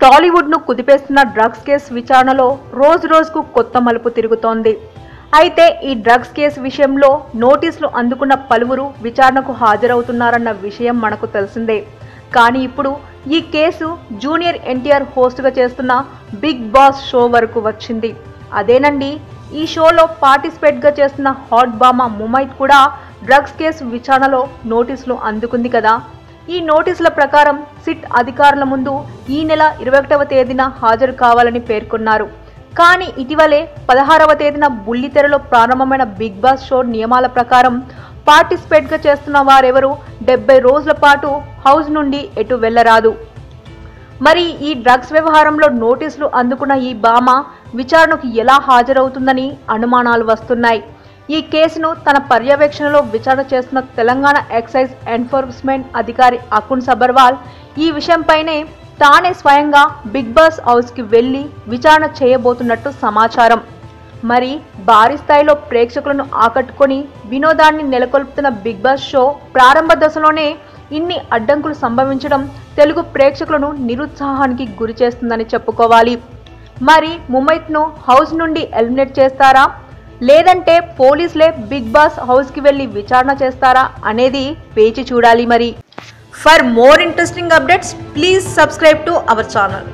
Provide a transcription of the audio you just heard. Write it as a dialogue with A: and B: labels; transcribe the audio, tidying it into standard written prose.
A: టాలీవుడ్ ను కుదిపేస్తున్న drugs case విచారణలో రోజు రోజుకు కొత్త మలుపు తిరుగుతోంది. అయితే ఈ డ్రగ్స్ కేసు విషయంలో నోటీసులు అందుకున్న పలువురు విచారణకు హాజరవుతున్నారన్న విషయం మనకు తెలిసిందే. కానీ ఇప్పుడు ఈ కేసు జూనియర్ ఎన్టీఆర్ హోస్ట్గా చేస్తున్న బిగ్ బాస్ షో వరకు వచ్చింది. అదేనండి, ఈ షోలో పార్టిసిపేట్గా చేస్తున్న హాట్ బామా ముమైత్ కూడా డ్రగ్స్ కేసు విచారణలో నోటీసులు అందుకుంది కదా. ఈ నోటీసుల ప్రకారం సిట్ అధికారుల ముందు ఈ నెల 21వ తేదీన హాజరు కావాలని పేర్కొన్నారు. కానీ ఇటీవలే 16వ తేదీన బుల్లితెరలో ప్రారంభమైన బిగ్ బాస్ షో నియమాల ప్రకారం పార్టిసిపేట్గా చేస్తున్న వారెవరూ 70 రోజుల పాటు హౌస్ నుండి ఎటు వెళ్లరాదు. మరి ఈ డ్రగ్స్ వ్యవహారంలో నోటీసులు అందుకున్న ఈ భామ విచారణకు ఎలా హాజరవుతుందని అనుమానాలు వస్తున్నాయి. ఈ కేసును తన పర్యవేక్షణలో విచారణ చేస్తున్న తెలంగాణ ఎక్సైజ్ ఎన్ఫోర్స్మెంట్ అధికారి అకున్ సబర్వాల్ ఈ విషయంపైనే తానే స్వయంగా బిగ్ బాస్ హౌస్కి వెళ్లి విచారణ చేయబోతున్నట్టు సమాచారం. మరి భారీ స్థాయిలో ప్రేక్షకులను ఆకట్టుకొని వినోదాన్ని నెలకొల్పుతున్న బిగ్ బాస్ షో ప్రారంభ దశలోనే ఇన్ని అడ్డంకులు సంభవించడం తెలుగు ప్రేక్షకులను నిరుత్సాహానికి గురి చేస్తుందని చెప్పుకోవాలి. మరి ముమైత్ను హౌస్ నుండి ఎలిమినేట్ చేస్తారా, లేదంటే పోలీసులే బిగ్ బాస్ హౌస్కి వెళ్లి విచారణ చేస్తారా అనేది వేచి చూడాలి. మరి for more interesting updates please subscribe to our channel.